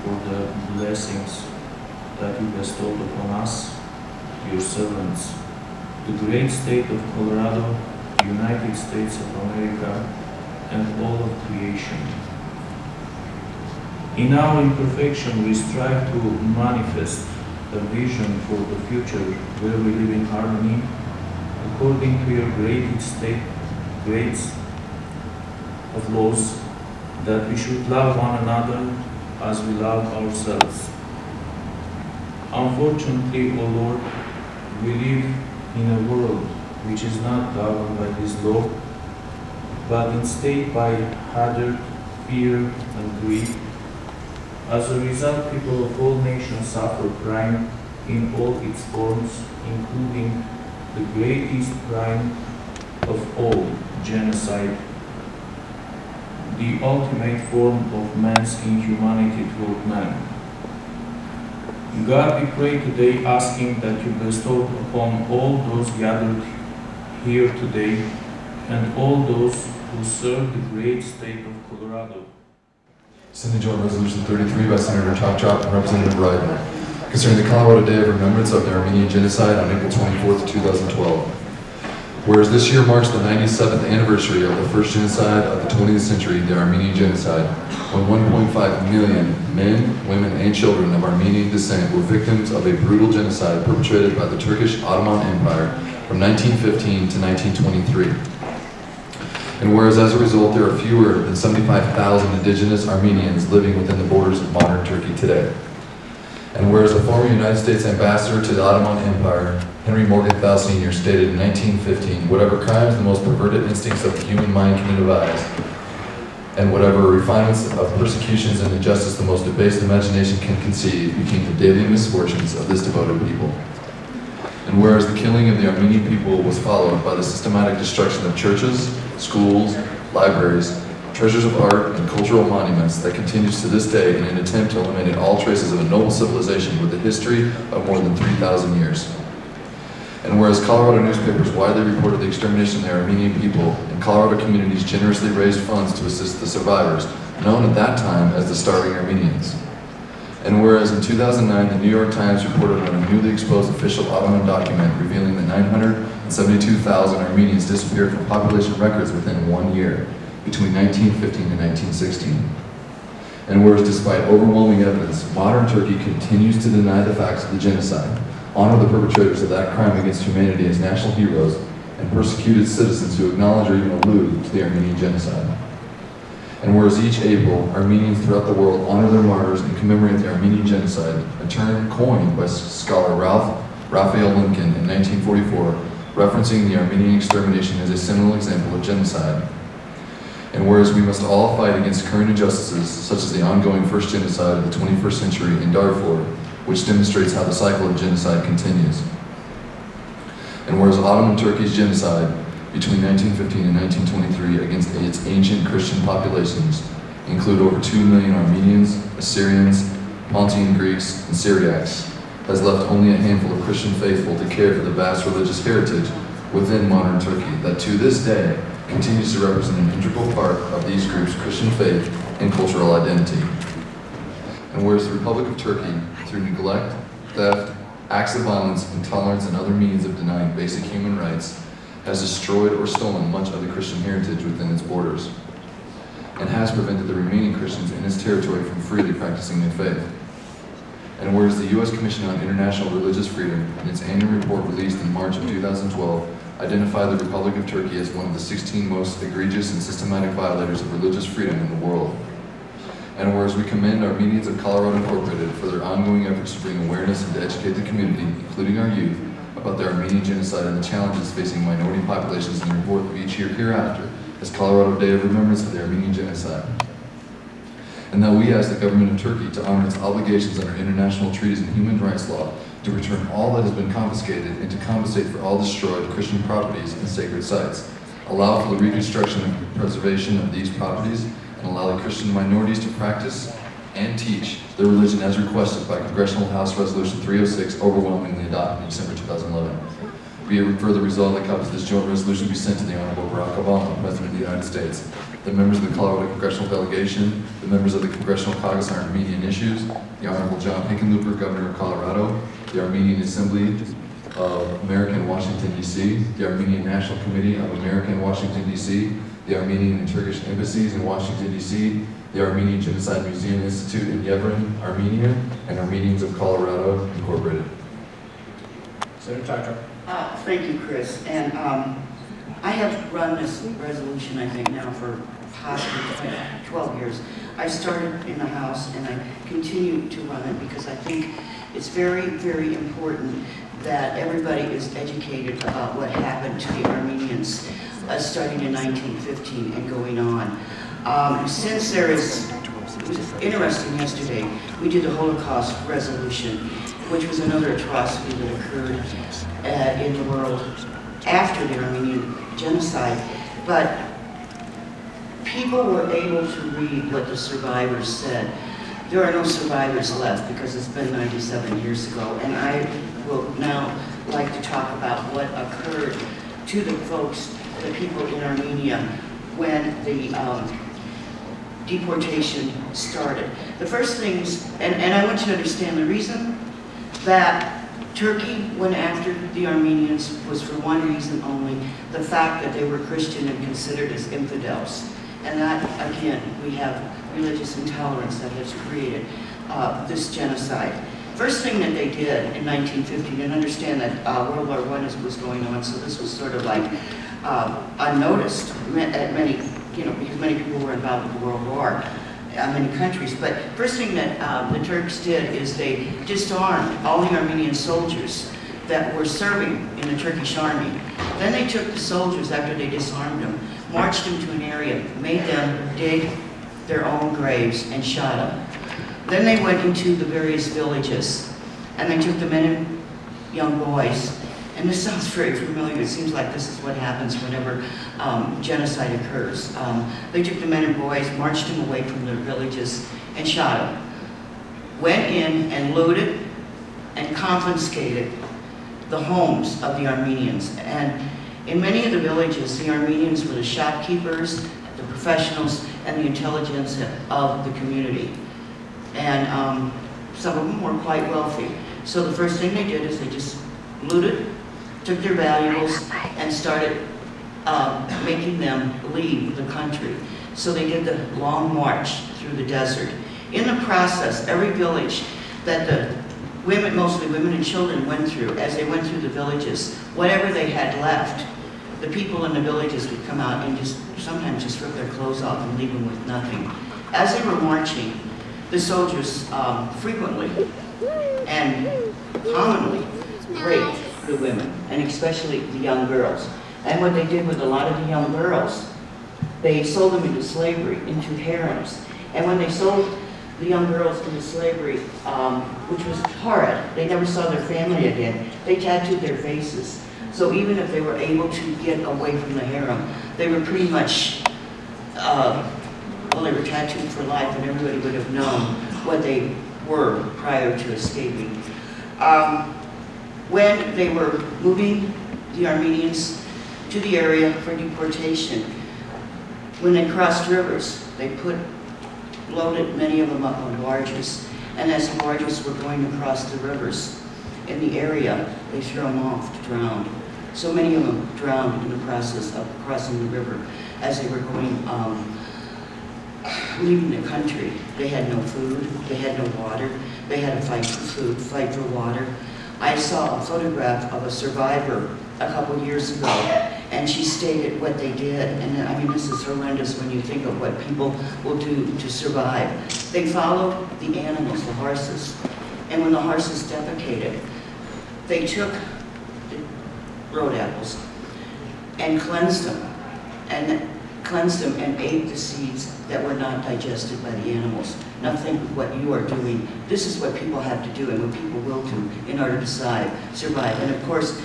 for the blessings that you bestowed upon us, your servants, the great state of Colorado, the United States of America, and all of creation. In our imperfection, we strive to manifest a vision for the future where we live in harmony, according to your grades of laws, that we should love one another as we love ourselves. Unfortunately, O Lord, we live in a world which is not governed by this law, but instead by hatred, fear, and greed. As a result, people of all nations suffer crime in all its forms, including the greatest crime of all, genocide, the ultimate form of man's inhumanity toward man. God, we pray today, asking that you bestow upon all those gathered here today and all those who serve the great state of Colorado. Senate Joint Resolution 33 by Senator Topchop and Representative Ryden, concerning the Colorado Day of Remembrance of the Armenian Genocide on April 24th, 2012. Whereas this year marks the 97th anniversary of the first genocide of the 20th century, the Armenian Genocide, when 1.5 million men, women, and children of Armenian descent were victims of a brutal genocide perpetrated by the Turkish Ottoman Empire from 1915 to 1923. And whereas as a result there are fewer than 75,000 indigenous Armenians living within the borders of modern Turkey today. And whereas the former United States ambassador to the Ottoman Empire, Henry Morgenthau Sr., stated in 1915, whatever crimes the most perverted instincts of the human mind can devise, and whatever refinements of persecutions and injustice the most debased imagination can conceive, became the daily misfortunes of this devoted people. And whereas the killing of the Armenian people was followed by the systematic destruction of churches, schools, libraries, treasures of art, and cultural monuments that continues to this day in an attempt to eliminate all traces of a noble civilization with a history of more than 3,000 years. And whereas Colorado newspapers widely reported the extermination of the Armenian people, and Colorado communities generously raised funds to assist the survivors, known at that time as the Starving Armenians. And whereas in 2009, the New York Times reported on a newly exposed official Ottoman document revealing that 972,000 Armenians disappeared from population records within 1 year, between 1915 and 1916. And whereas despite overwhelming evidence, modern Turkey continues to deny the facts of the genocide, honor the perpetrators of that crime against humanity as national heroes, and persecuted citizens who acknowledge or even allude to the Armenian Genocide. And whereas each April, Armenians throughout the world honor their martyrs and commemorate the Armenian Genocide, a term coined by scholar Raphael Lemkin in 1944, referencing the Armenian extermination as a seminal example of genocide. And whereas we must all fight against current injustices, such as the ongoing first genocide of the 21st century in Darfur, which demonstrates how the cycle of genocide continues. And whereas Ottoman Turkey's genocide between 1915 and 1923 against its ancient Christian populations include over 2 million Armenians, Assyrians, Pontian Greeks, and Syriacs, has left only a handful of Christian faithful to care for the vast religious heritage within modern Turkey that to this day continues to represent an integral part of these groups' Christian faith and cultural identity. And whereas the Republic of Turkey, through neglect, theft, acts of violence, intolerance, and other means of denying basic human rights, has destroyed or stolen much of the Christian heritage within its borders, and has prevented the remaining Christians in its territory from freely practicing their faith. And whereas the U.S. Commission on International Religious Freedom, in its annual report released in March of 2012, identified the Republic of Turkey as one of the 16 most egregious and systematic violators of religious freedom in the world. And whereas we commend Armenians of Colorado Incorporated for their ongoing efforts to bring awareness and to educate the community, including our youth, about the Armenian Genocide and the challenges facing minority populations in the report of each year hereafter as Colorado Day of Remembrance of the Armenian Genocide. And that we ask the government of Turkey to honor its obligations under international treaties and human rights law, to return all that has been confiscated and to compensate for all destroyed Christian properties and sacred sites, allow for the reconstruction and preservation of these properties, and allow the Christian minorities to practice and teach their religion as requested by Congressional House Resolution 306, overwhelmingly adopted in December 2011. Be it further resolved that copies of this joint resolution be sent to the Honorable Barack Obama, President of the United States. the members of the Colorado Congressional Delegation, the members of the Congressional Caucus on Armenian Issues, the Honorable John Hickenlooper, Governor of Colorado, the Armenian Assembly of America in Washington, D.C., the Armenian National Committee of America in Washington, D.C., the Armenian and Turkish embassies in Washington, D.C., the Armenian Genocide Museum Institute in Yevron, Armenia, and Armenians of Colorado, Incorporated. Senator Tucker. Thank you, Chris. And I have run this resolution, I think, now for possibly 12 years. I started in the House, and I continue to run it because I think it's very, very important that everybody is educated about what happened to the Armenians starting in 1915 and going on. Since there is, it was interesting yesterday, we did the Holocaust resolution, which was another atrocity that occurred in the world after the Armenian Genocide. But people were able to read what the survivors said. There are no survivors left because it's been 97 years ago, and I will now like to talk about what occurred to the folks, the people in Armenia, when the deportation started. The first things, and I want you to understand the reason that Turkey went after the Armenians was for one reason only, the fact that they were Christian and considered as infidels. And that, again, we have religious intolerance that has created this genocide. First thing that they did in 1915, and understand that World War I was going on, so this was sort of like unnoticed at many, because many people were involved with the World War, many countries. But first thing that the Turks did is they disarmed all the Armenian soldiers that were serving in the Turkish army. Then they took the soldiers after they disarmed them, marched them to an area, made them dig their own graves and shot them. Then they went into the various villages and they took the men and young boys. And this sounds very familiar. It seems like this is what happens whenever genocide occurs. They took the men and boys, marched them away from their villages, and shot them. Went in and looted and confiscated the homes of the Armenians. And in many of the villages, the Armenians were the shopkeepers, the professionals, and the intelligentsia of the community. And some of them were quite wealthy. So the first thing they did is they just looted, took their valuables, and started making them leave the country. So they did the long march through the desert. In the process, every village that the women, mostly women and children, went through, as they went through the villages, whatever they had left, the people in the villages would come out and sometimes just rip their clothes off and leave them with nothing. As they were marching, the soldiers frequently and commonly raped the women, and especially the young girls. And what they did with a lot of the young girls, they sold them into slavery, into harems. And when they sold the young girls into slavery, which was horrid, they never saw their family again, they tattooed their faces. So even if they were able to get away from the harem, they were pretty much, well, they were tattooed for life, and everybody would have known what they were prior to escaping. When they were moving the Armenians to the area for deportation, when they crossed rivers, they loaded many of them up on barges, and as the barges were going across the rivers in the area, they threw them off to drown. So many of them drowned in the process of crossing the river as they were going, leaving the country. They had no food, they had no water, they had to fight for food, fight for water. I saw a photograph of a survivor a couple years ago, and she stated what they did, and I mean, this is horrendous when you think of what people will do to survive. They followed the animals, the horses, and when the horses defecated, they took the road apples and cleansed them and ate the seeds that were not digested by the animals. Now think of what you are doing. This is what people have to do and what people will do in order to survive. And of course,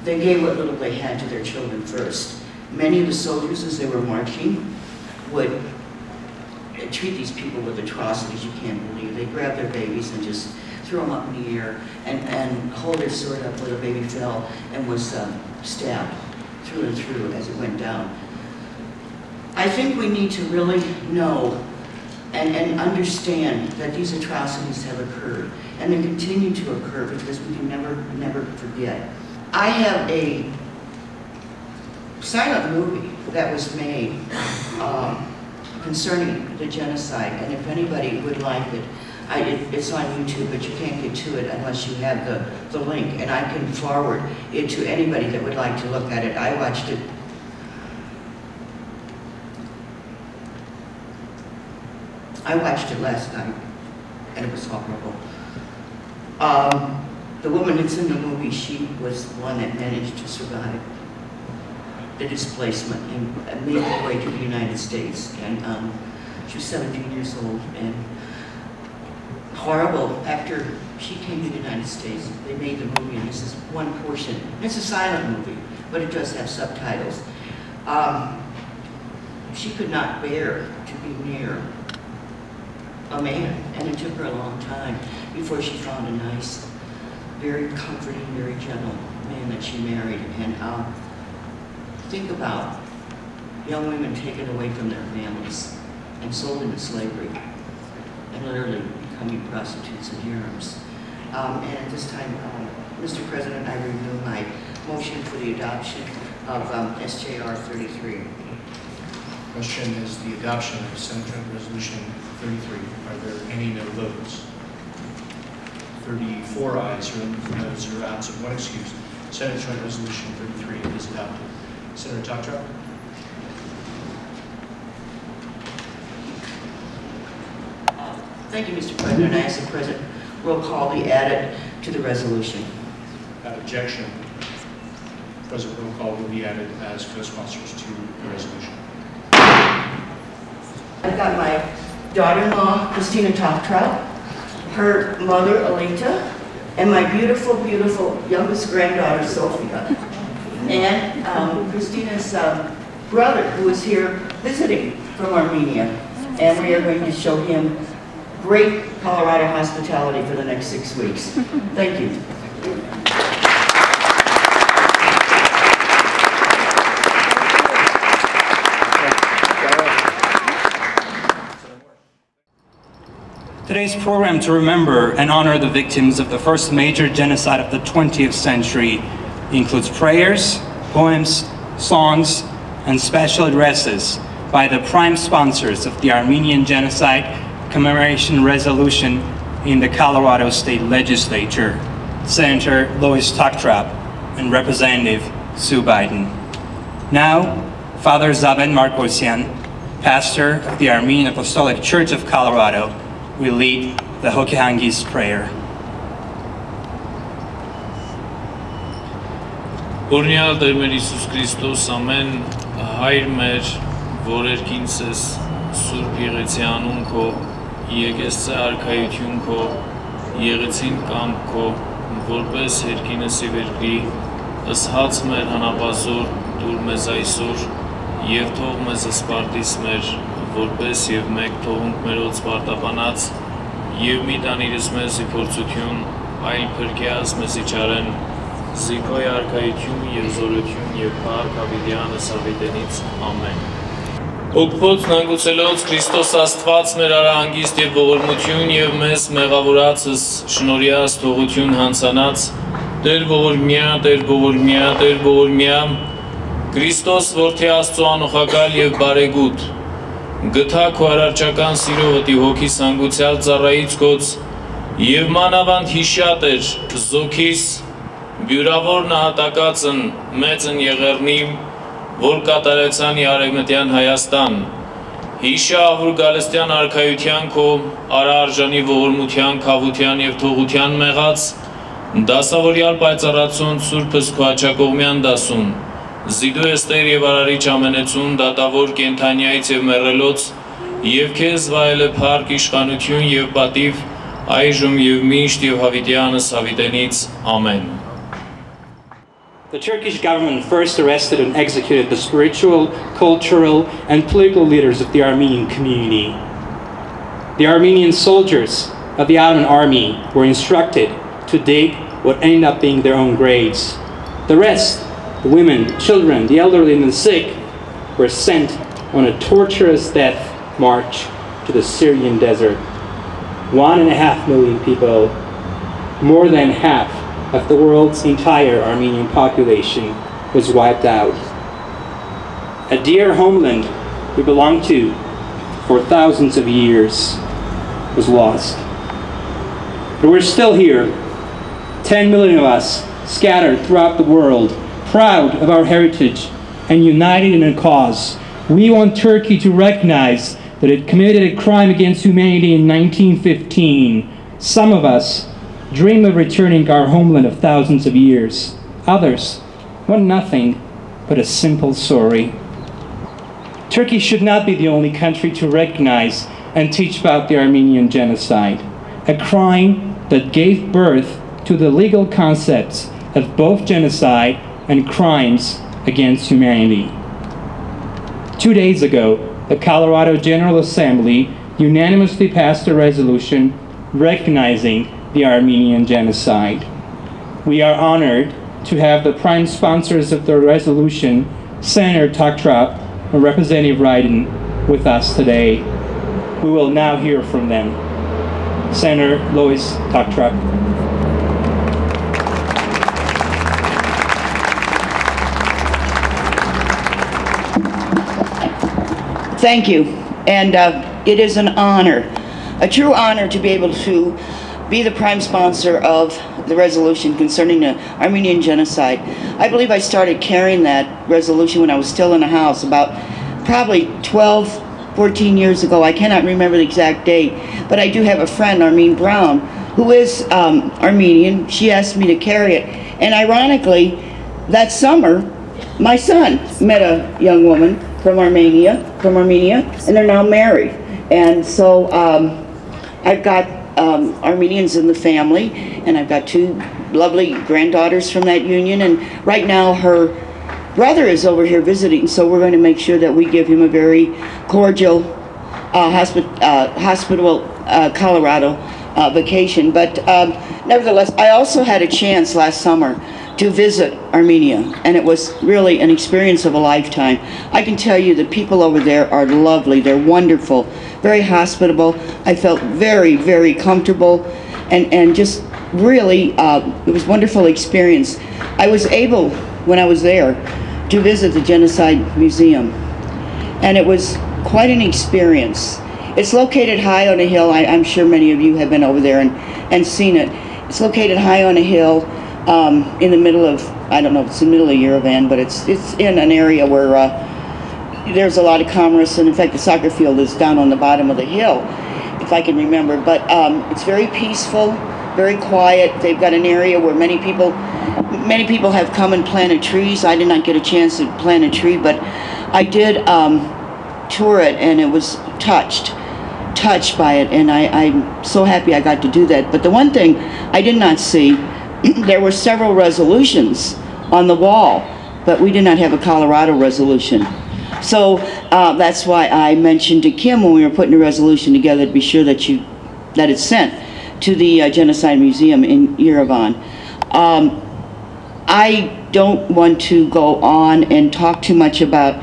they gave what little they had to their children first. Many of the soldiers, as they were marching, would treat these people with atrocities you can't believe. They grabbed their babies and just threw them up in the air and hold their sword up where the baby fell and was stabbed through and through as it went down. I think we need to really know and understand that these atrocities have occurred, and they continue to occur because we can never forget. I have a silent movie that was made concerning the genocide, and if anybody would like it, it's on YouTube, but you can't get to it unless you have the link, and I can forward it to anybody that would like to look at it. I watched it. I watched it last night, and it was horrible. The woman that's in the movie, she was the one that managed to survive the displacement and made her way to the United States. And she was 17 years old, and horrible. After she came to the United States, they made the movie, and this is one portion. It's a silent movie, but it does have subtitles. She could not bear to be near a man, and it took her a long time before she found a nice, very comforting, very gentle man that she married. And think about young women taken away from their families and sold into slavery and literally becoming prostitutes and harems. And at this time, Mr. President, I renew my motion for the adoption of SJR 33. Question is the adoption of Senate Joint Resolution 33. Are there any no votes? 34 ayes, 0 noes, 0 absent, 1 excuse. Senate Joint Resolution 33 is adopted. Senator Tatra. Thank you, Mr. President. I ask the President roll call be added to the resolution. Without objection, President roll call will be added as co-sponsors to the resolution. I've got my daughter-in-law, Christina Toptrout, her mother, Alita, and my beautiful, beautiful youngest granddaughter, Sophia, and Christina's brother, who is here visiting from Armenia. And we are going to show him great Colorado hospitality for the next 6 weeks. Thank you. Today's program to remember and honor the victims of the first major genocide of the 20th century includes prayers, poems, songs, and special addresses by the prime sponsors of the Armenian Genocide Commemoration Resolution in the Colorado State Legislature, Senator Lois Toktrap and Representative Sue Biden. Now, Father Zaben Markosyan, pastor of the Armenian Apostolic Church of Colorado, will lead the Hokehangis prayer. Օրնյալ Տեր մեր Հիսուս Քրիստոս, ամեն հայր մեր, որ երկինս ես, Սուրբ եղեցի անուն քո, եկես ցե արքայություն քո, եղեցին կամք քո, որպես երկինս եւ երկրի, ըսհաց մեր հանապազոր դուր մեզ այսօր, եւ թող մեզ սպարտիս մեր, որպես եւ մեկ թողունք մերոց պարտապանած, եւ մի տանիրս մեզ իփորձություն, այլ փրկյաս մեզ իչարեն, Զիկոյ արքայություն եւ զորություն եւ փառք հավիտյանս հավիտենից ամեն։ Օգփոց նանգուցելոց Քրիստոս Աստված մեր արահանգիստ եւ ողորմություն եւ մեզ մեղավորացս շնորհյաս թողություն հանցանած Տեր ողորմյա, Տեր ողորմյա, Տեր ողորմյա Քրիստոս որդի Աստծո անոխակալ եւ բարեգութ գթա քո արարչական սիրովտի հոգի սանգուցյալ ծառայից գոց եւ մանավանդ հիշատեր զոքիս Բյուրավոր նահատակածն մեծն եղեռնիմ, որ կատարեցան արևմտյան Հայաստան, հիշա ահուր գալստյան արքայության քո, արարժանի ողորմության, քավության և թողության մեղած, դասավորյալ պայծառացուն սուրբս քո աչակողմյան դասուն, զիդու ես Տեր և արարիչ ամենեցուն, դատավոր կենթանյայից և մեռելոց, և քեզ վայել է փառք իշխանություն և պատիվ, այժմ և միշտ և հավիտյանս հավիտենից, ամեն։ The Turkish government first arrested and executed the spiritual, cultural, and political leaders of the Armenian community. The Armenian soldiers of the Ottoman army were instructed to dig what ended up being their own graves. The rest, the women, children, the elderly, and the sick, were sent on a torturous death march to the Syrian desert. 1.5 million people, more than half of the world's entire Armenian population, was wiped out. A dear homeland we belonged to for thousands of years was lost. But we're still here, 10 million of us scattered throughout the world, proud of our heritage and united in a cause. We want Turkey to recognize that it committed a crime against humanity in 1915. Some of us dream of returning to our homeland of thousands of years. Others want nothing but a simple sorry. Turkey should not be the only country to recognize and teach about the Armenian Genocide, a crime that gave birth to the legal concepts of both genocide and crimes against humanity. 2 days ago, the Colorado General Assembly unanimously passed a resolution recognizing the Armenian Genocide. We are honored to have the prime sponsors of the resolution, Senator Taktrap and Representative Ryden, with us today. We will now hear from them. Senator Lois Taktrap. Thank you, and it is an honor, a true honor, to be able to be the prime sponsor of the resolution concerning the Armenian Genocide. I believe I started carrying that resolution when I was still in the House, about probably 14 years ago. I cannot remember the exact date, but I do have a friend, Armene Brown, who is Armenian. She asked me to carry it, and ironically, that summer, my son met a young woman from Armenia, and they're now married. And so I've got Armenians in the family, and I've got 2 lovely granddaughters from that union, and right now her brother is over here visiting, so we're going to make sure that we give him a very cordial hospital Colorado vacation. But nevertheless, I also had a chance last summer to visit Armenia, and it was really an experience of a lifetime. I can tell you the people over there are lovely, they're wonderful, very hospitable. I felt very, very comfortable, and just really, it was a wonderful experience. I was able, when I was there, to visit the Genocide Museum, and it was quite an experience. It's located high on a hill. I'm sure many of you have been over there and seen it. It's located high on a hill, in the middle of, I don't know if it's in the middle of Yerevan, but it's in an area where there's a lot of commerce, and in fact the soccer field is down on the bottom of the hill, if I can remember. But it's very peaceful, very quiet. They've got an area where many people have come and planted trees. I did not get a chance to plant a tree, but I did tour it, and it was touched by it, and I'm so happy I got to do that. But the one thing I did not see, there were several resolutions on the wall, but we did not have a Colorado resolution. So that's why I mentioned to Kim when we were putting a resolution together to be sure that it's sent to the Genocide Museum in Yerevan. I don't want to go on and talk too much about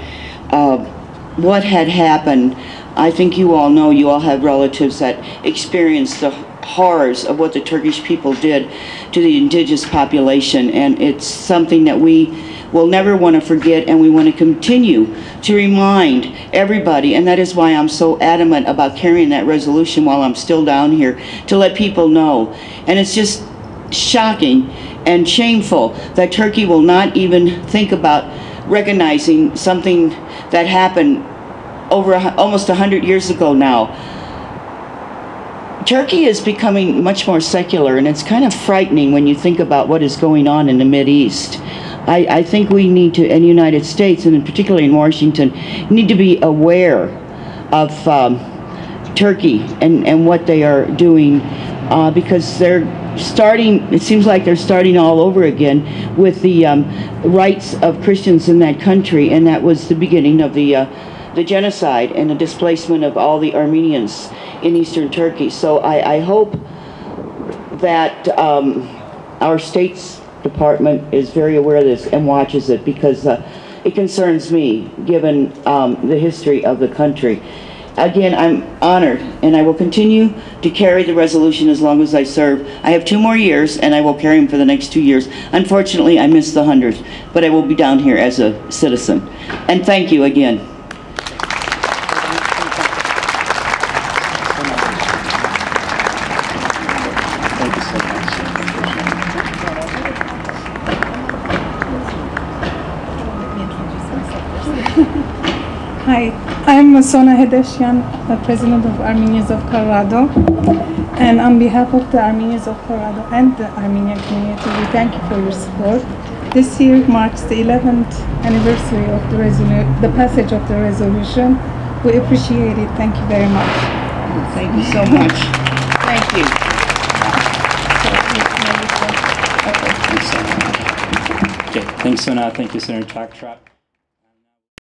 what had happened. I think you all know, you all have relatives that experienced the horrors of what the Turkish people did to the indigenous population, and it's something that we will never want to forget, and we want to continue to remind everybody, and that is why I'm so adamant about carrying that resolution while I'm still down here, to let people know. And it's just shocking and shameful that Turkey will not even think about recognizing something that happened over almost 100 years ago now. Turkey is becoming much more secular, and it's kind of frightening when you think about what is going on in the Mideast. I think we need to, in the United States, and particularly in Washington, need to be aware of Turkey and what they are doing, because they're starting, it seems like they're starting all over again with the rights of Christians in that country, and that was the beginning of the genocide and the displacement of all the Armenians in eastern Turkey. So I hope that our State's Department is very aware of this and watches it, because it concerns me, given the history of the country. Again, I'm honored, and I will continue to carry the resolution as long as I serve. I have 2 more years, and I will carry them for the next 2 years. Unfortunately, I missed the 100th, but I will be down here as a citizen. And thank you again. Thank you so much. Hi, I'm Sona Hedeshyan, the President of Armenians of Colorado. And on behalf of the Armenians of Colorado and the Armenian community, we thank you for your support. This year marks the 11th anniversary of the passage of the resolution. We appreciate it. Thank you very much. Thank you so much. Thank you. Okay, thanks, Sona. Thank you, Senator Taktrap.